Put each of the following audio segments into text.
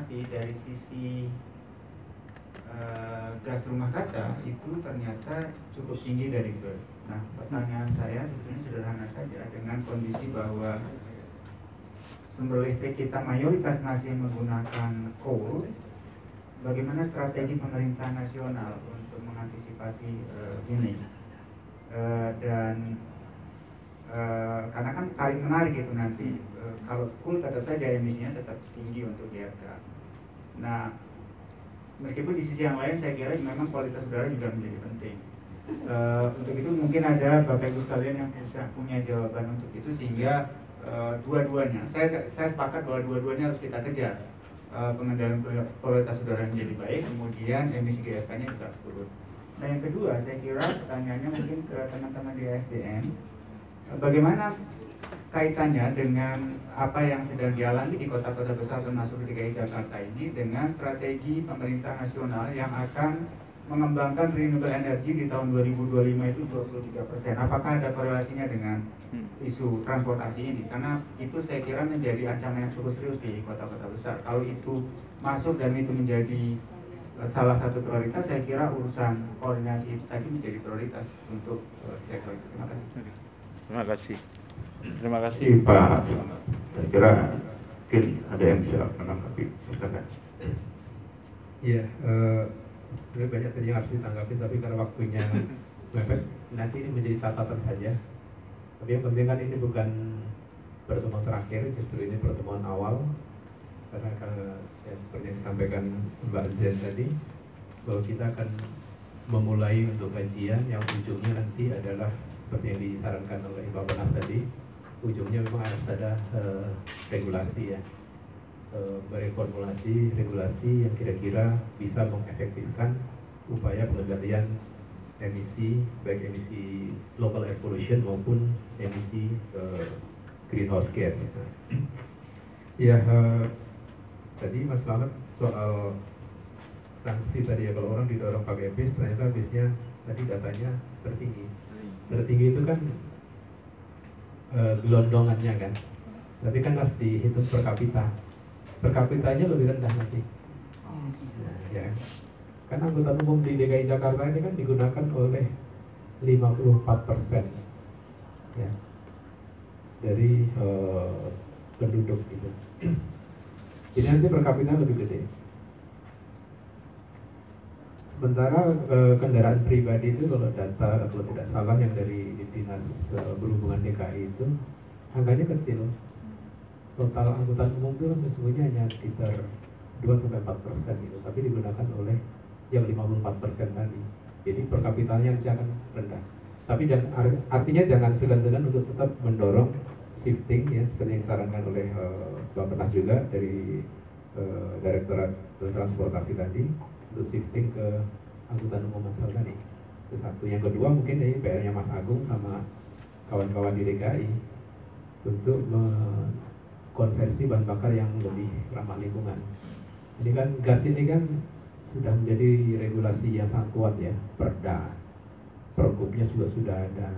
amati dari sisi gas rumah kaca itu ternyata cukup tinggi dari gas. Nah, pertanyaan saya sebetulnya sederhana saja, dengan kondisi bahwa sumber listrik kita mayoritas masih menggunakan coal, bagaimana strategi pemerintah nasional untuk mengantisipasi ini? Karena kan tarik menarik itu nanti, kalau coal tetap saja emisinya tetap tinggi untuk GRK. Nah, meskipun di sisi yang lain saya kira memang kualitas udara juga menjadi penting. Untuk itu mungkin ada Bapak Ibu sekalian yang punya jawaban untuk itu, sehingga dua-duanya, saya sepakat bahwa dua-duanya harus kita kejar. Pengendalian kualitas udara yang menjadi baik, kemudian emisi GRK-nya juga turun. Nah, yang kedua, saya kira pertanyaannya mungkin ke teman-teman di SDM, bagaimana kaitannya dengan apa yang sedang dialami di kota-kota besar termasuk di DKI Jakarta ini dengan strategi pemerintah nasional yang akan mengembangkan renewable energy di tahun 2025 itu 23%. Apakah ada korelasinya dengan isu transportasi ini? Karena itu saya kira menjadi ancaman yang cukup serius di kota-kota besar. Kalau itu masuk dan itu menjadi salah satu prioritas, saya kira urusan koordinasi itu tadi menjadi prioritas untuk sektor itu. Terima kasih. Terima kasih. Terima kasih Pak. Saya kira mungkin ada yang bisa menanggapi. Silakan. Iya, sebenarnya banyak tadi yang harus ditanggapi, tapi karena waktunya mepet, nanti ini menjadi catatan saja. Tapi yang penting kan ini bukan pertemuan terakhir, justru ini pertemuan awal. Karena ya, seperti yang disampaikan Mbak Zen tadi, bahwa kita akan memulai untuk kajian yang ujungnya nanti adalah seperti yang disarankan oleh Pak Penas tadi, ujungnya memang harus ada regulasi ya, mereformulasi regulasi yang kira-kira bisa mengefektifkan upaya pengendalian emisi, baik emisi local air pollution maupun emisi greenhouse gas. Ya, tadi Mas Slamet soal sanksi tadi ya, kalau orang didorong pakai bis, ternyata bisnya tadi datanya tertinggi. Tertinggi itu kan gelondongannya kan, tapi kan harus dihitung per kapita. Per kapitanya lebih rendah nanti. Nah, ya. Karena angkutan umum di DKI Jakarta ini kan digunakan oleh 54% ya, dari penduduk itu. Jadi nanti per kapita lebih gede. Sementara kendaraan pribadi itu kalau data, kalau tidak salah yang dari Dinas Perhubungan DKI itu angkanya kecil. Total angkutan umum itu sesungguhnya hanya sekitar 2-4% gitu, tapi digunakan oleh yang 54% tadi. Jadi per kapitanya nanti akan rendah. Tapi artinya jangan segan-segan untuk tetap mendorong shifting ya, seperti yang disarankan oleh Bapak Penas juga dari Direktorat Transportasi tadi, untuk shifting ke angkutan umum masal tadi. Itu satu. Yang kedua mungkin ini PR-nya Mas Agung sama kawan-kawan di DKI untuk konversi bahan bakar yang lebih ramah lingkungan. Ini kan gas ini kan sudah menjadi regulasi yang sangat kuat ya, Perda, Pergubnya juga sudah ada.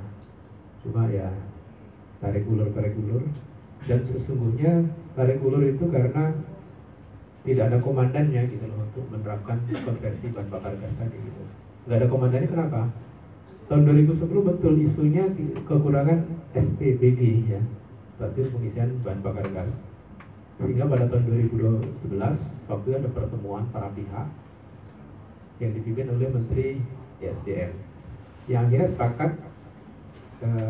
Cuma ya tarik ulur, dan sesungguhnya tarik ulur itu karena tidak ada komandannya gitu loh untuk menerapkan konversi bahan bakar gas tadi gitu. Nggak ada komandannya kenapa? Tahun 2010 betul isunya kekurangan SPBG ya, stasiun pengisian bahan bakar gas. Sehingga pada tahun 2011 waktu itu ada pertemuan para pihak yang dipimpin oleh Menteri SDM yang akhirnya sepakat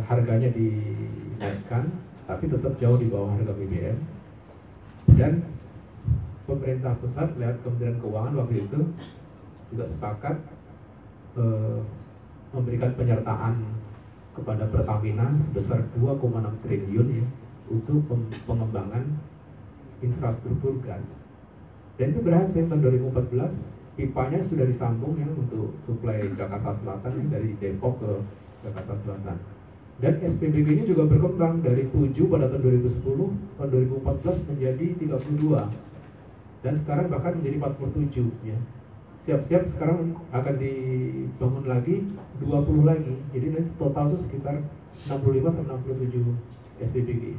harganya dinaikkan tapi tetap jauh di bawah harga BBM, dan pemerintah pusat lewat Kementerian Keuangan waktu itu juga sepakat memberikan penyertaan kepada Pertamina sebesar 2,6 triliun ya untuk pengembangan infrastruktur gas. Dan itu berhasil. Tahun 2014 pipanya sudah disambung ya untuk suplai Jakarta Selatan ya, dari Depok ke Jakarta Selatan. Dan SPBG-nya juga berkembang dari 7 pada tahun 2010, tahun 2014 menjadi 32. Dan sekarang bahkan menjadi 47 ya. Siap-siap sekarang akan dibangun lagi 20 lagi. Jadi nanti total itu sekitar 65 sampai 67 SPBG.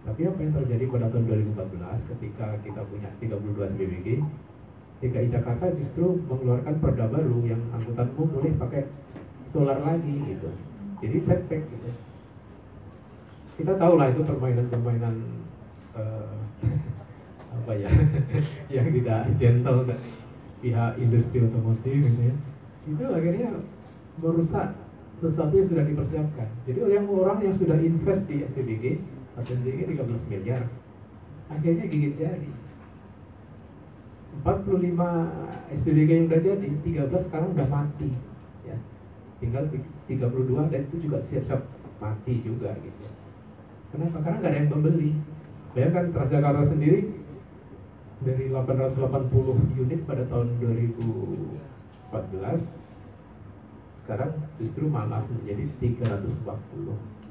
Tapi apa yang terjadi pada tahun 2014 ketika kita punya 32 SPBG, DKI Jakarta justru mengeluarkan perda baru yang angkutan umum boleh pakai solar lagi gitu. Jadi setback gitu. Kita tahu lah itu permainan-permainan apa ya yang tidak gentle dari pihak industri otomotif gitu ya. Itu akhirnya merusak sesuatu yang sudah dipersiapkan. Jadi orang yang sudah invest di SPBG, satu SPBG 13 miliar, akhirnya gigit jari. 45 SPBG yang udah jadi, 13 sekarang udah mati ya. Tinggal 32 dan itu juga siap-siap mati juga gitu. Kenapa? Karena nggak ada yang membeli. Bayangkan Transjakarta sendiri dari 880 unit pada tahun 2014, sekarang justru malah menjadi 340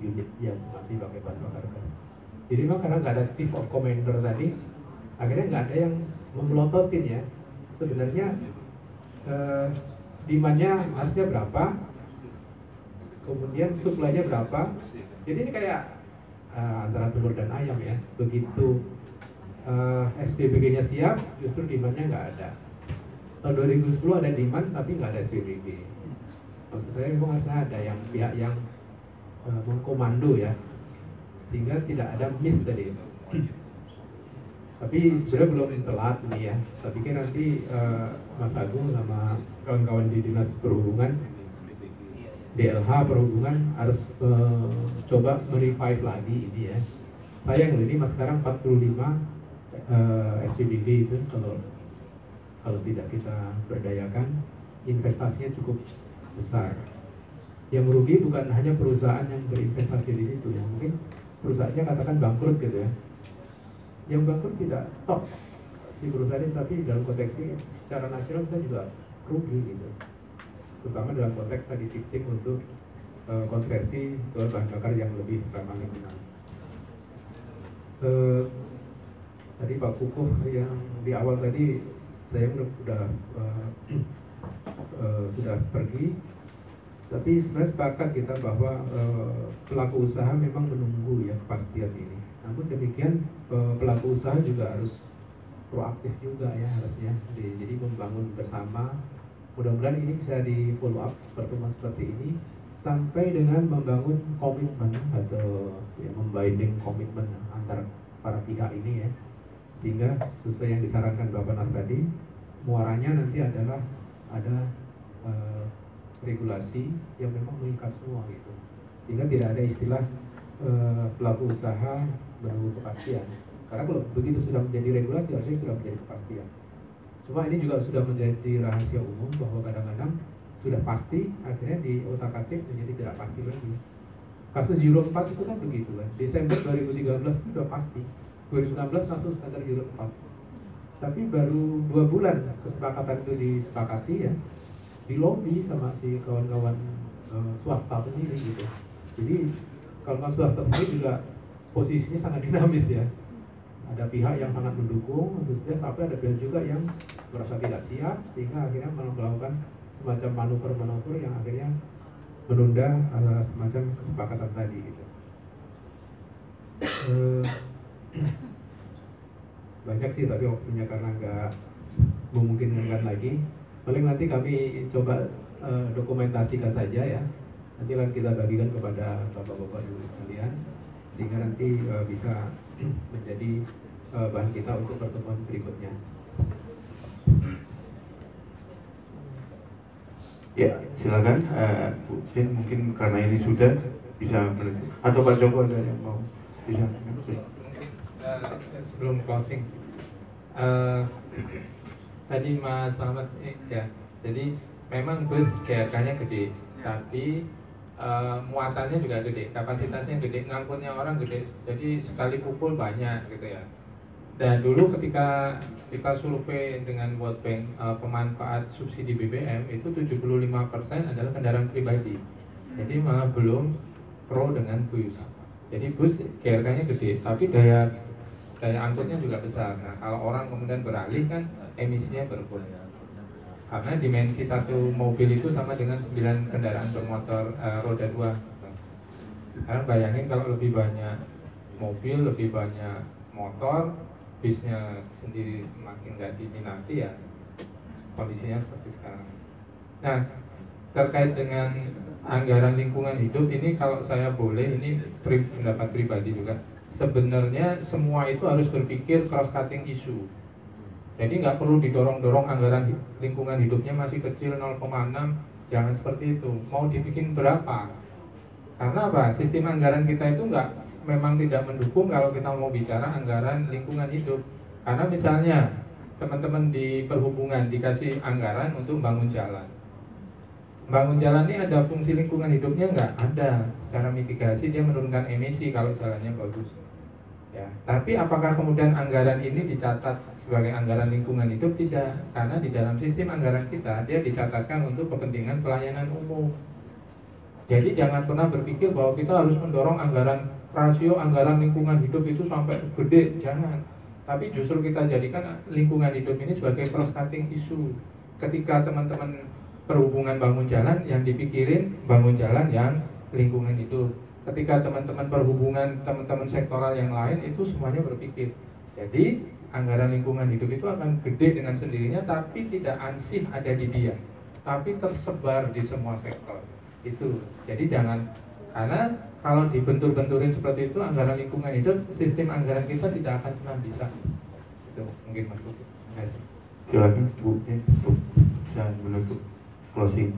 unit yang masih pakai bahan bakar gas. Jadi memang karena nggak ada chief of commander tadi, akhirnya nggak ada yang memelototin ya. Sebenarnya demand-nya harusnya berapa, kemudian supply-nya berapa. Jadi ini kayak antara telur dan ayam ya. Begitu SPBG-nya siap, justru demand-nya nggak ada. Tahun 2010 ada demand tapi nggak ada SPBG. Maksud saya memang harusnya ada yang pihak yang mengkomando ya, sehingga tidak ada miss tadi. Tapi sebenarnya belum telat nih ya. Saya pikir nanti Mas Agung sama kawan-kawan di Dinas Perhubungan, DLH Perhubungan harus coba merevive lagi ini ya. Sayang loh, ini mas sekarang 45 SPBG itu kalau tidak kita berdayakan, investasinya cukup besar. Yang merugi bukan hanya perusahaan yang berinvestasi di situ, yang mungkin perusahaannya katakan bangkrut gitu ya. Yang bangkrut tidak top si perusahaan ini, tapi dalam konteks ini secara nasional kita juga rugi gitu. Terutama dalam konteks tadi shifting untuk konversi ke bahan bakar yang lebih ramah lingkungan. Tadi Pak Kukuh yang di awal tadi saya sudah pergi, tapi sebenarnya sepakat kita bahwa pelaku usaha memang menunggu ya kepastian ini. Namun demikian pelaku usaha juga harus proaktif juga ya harusnya. Jadi membangun bersama. Mudah-mudahan ini bisa di follow up pertemuan seperti ini sampai dengan membangun komitmen atau ya, membinding komitmen antar para pihak ini ya, sehingga sesuai yang disarankan Bapak Nas tadi, muaranya nanti adalah ada regulasi yang memang mengikat semua gitu, sehingga tidak ada istilah pelaku usaha menunggu kepastian. Karena kalau begitu sudah menjadi regulasi harusnya sudah menjadi kepastian. Cuma ini juga sudah menjadi rahasia umum bahwa kadang-kadang sudah pasti, akhirnya di otak-atik menjadi tidak pasti lagi. Kasus Euro 4 itu kan begitu kan. Desember 2013 itu sudah pasti. 2016 masuk standar Euro 4. Tapi baru 2 bulan kesepakatan itu disepakati ya, di lobby sama si kawan-kawan swasta sendiri gitu. Jadi kawan-kawan swasta sendiri juga posisinya sangat dinamis ya. Ada pihak yang sangat mendukung, antusias, tapi ada pihak juga yang merasa tidak siap, sehingga akhirnya melakukan semacam manuver-manuver yang akhirnya menunda semacam kesepakatan tadi gitu. Banyak sih tapi waktunya karena nggak memungkinkan lagi. Paling nanti kami coba dokumentasikan saja ya. Nanti akan kita bagikan kepada bapak-bapak dulu sekalian, sehingga nanti bisa menjadi bahan kita untuk pertemuan berikutnya. Ya, silakan Bu Jen, mungkin karena ini sudah bisa atau Pak Joko ada yang mau bisa. Sebelum closing, tadi Mas Selamat ya, jadi memang bus GRK-nya gede, tapi muatannya juga gede, kapasitasnya gede, ngangkutnya orang gede, jadi sekali pukul banyak gitu ya. Dan dulu ketika kita survei dengan World Bank pemanfaat subsidi BBM itu 75% adalah kendaraan pribadi. Jadi malah belum pro dengan bus. Jadi bus GRK-nya gede, tapi daya angkutnya juga besar. Nah, kalau orang kemudian beralih kan emisinya berkurang. Karena dimensi satu mobil itu sama dengan 9 kendaraan bermotor roda 2. Sekarang bayangin kalau lebih banyak mobil, lebih banyak motor, bisnya sendiri makin nggak diminati, ya kondisinya seperti sekarang. Nah, terkait dengan anggaran lingkungan hidup ini, kalau saya boleh, ini pendapat pribadi juga, sebenarnya semua itu harus berpikir cross cutting isu. Jadi nggak perlu didorong-dorong anggaran lingkungan hidupnya masih kecil 0,6, jangan seperti itu. Mau dibikin berapa? Karena apa? Sistem anggaran kita itu memang tidak mendukung kalau kita mau bicara anggaran lingkungan hidup. Karena misalnya teman-teman di perhubungan dikasih anggaran untuk bangun jalan. Bangun jalan ini ada fungsi lingkungan hidupnya nggak? Ada. Secara mitigasi dia menurunkan emisi kalau jalannya bagus. Ya, tapi apakah kemudian anggaran ini dicatat sebagai anggaran lingkungan hidup? Tidak, karena di dalam sistem anggaran kita dia dicatatkan untuk kepentingan pelayanan umum. Jadi jangan pernah berpikir bahwa kita harus mendorong anggaran rasio anggaran lingkungan hidup itu sampai gede, jangan. Tapi justru kita jadikan lingkungan hidup ini sebagai cross cutting isu. Ketika teman-teman perhubungan bangun jalan, yang dipikirin bangun jalan yang lingkungan hidup. Ketika teman-teman perhubungan, teman-teman sektoral yang lain itu semuanya berpikir. Jadi anggaran lingkungan hidup itu akan gede dengan sendirinya, tapi tidak ansih ada di dia, tapi tersebar di semua sektor. Itu. Jadi jangan, karena kalau dibentur-benturin seperti itu anggaran lingkungan hidup, sistem anggaran kita tidak akan pernah bisa. Itu mungkin Mas Budi. Silakan Bu, bisa menutup closing.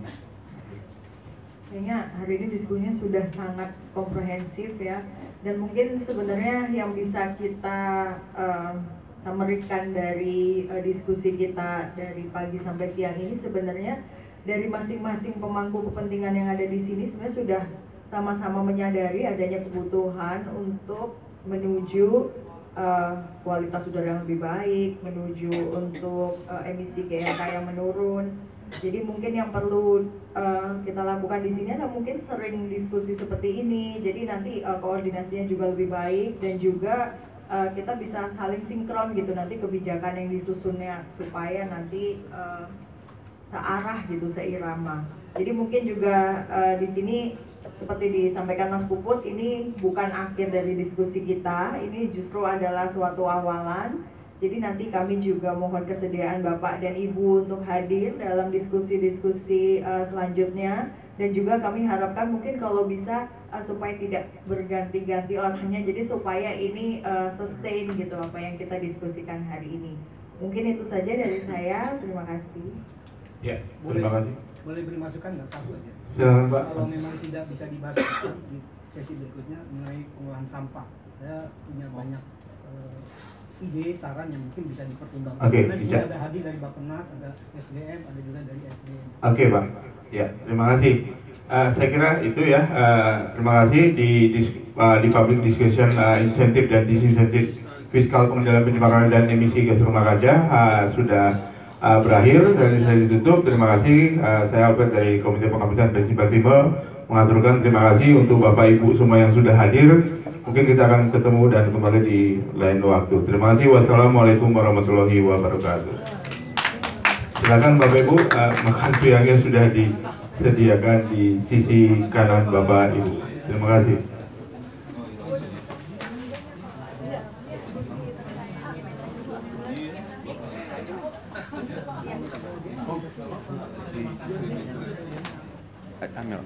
Kayaknya hari ini diskusinya sudah sangat komprehensif ya, dan mungkin sebenarnya yang bisa kita summary-kan dari diskusi kita dari pagi sampai siang ini, sebenarnya dari masing-masing pemangku kepentingan yang ada di sini sebenarnya sudah sama-sama menyadari adanya kebutuhan untuk menuju kualitas udara yang lebih baik, menuju untuk emisi GHG yang menurun. Jadi mungkin yang perlu kita lakukan di sini adalah mungkin sering diskusi seperti ini. Jadi nanti koordinasinya juga lebih baik, dan juga kita bisa saling sinkron gitu nanti kebijakan yang disusunnya supaya nanti searah gitu, seirama. Jadi mungkin juga di sini seperti disampaikan Mas Puput, ini bukan akhir dari diskusi kita, ini justru adalah suatu awalan. Jadi nanti kami juga mohon kesediaan Bapak dan Ibu untuk hadir dalam diskusi-diskusi selanjutnya, dan juga kami harapkan mungkin kalau bisa supaya tidak berganti-ganti orangnya, jadi supaya ini sustain gitu apa yang kita diskusikan hari ini. Mungkin itu saja dari saya, terima kasih. Ya, terima kasih. Boleh beri masukan nggak, satu aja? Silakan Pak. Kalau memang tidak bisa dibahas di sesi berikutnya mengenai pengolahan sampah, saya punya banyak ide, saran yang mungkin bisa dipertimbangkan. Oke, karena bisa. ada hadir dari Bappenas, ada SDM, ada juga dari SDM. Oke Pak, ya terima kasih. Saya kira itu ya. Terima kasih di public discussion insentif dan disinsentif fiskal pengendalian pencemaran dan emisi gas rumah kaca sudah berakhir dan saya ditutup. Terima kasih. Saya Albert dari Komite Pengkapisan dan Simpatima mengaturkan terima kasih untuk Bapak Ibu semua yang sudah hadir. Mungkin kita akan ketemu dan kembali di lain waktu. Terima kasih. Wassalamualaikum warahmatullahi wabarakatuh. Silakan Bapak Ibu, makan siangnya sudah disediakan di sisi kanan Bapak Ibu. Terima kasih. Amel.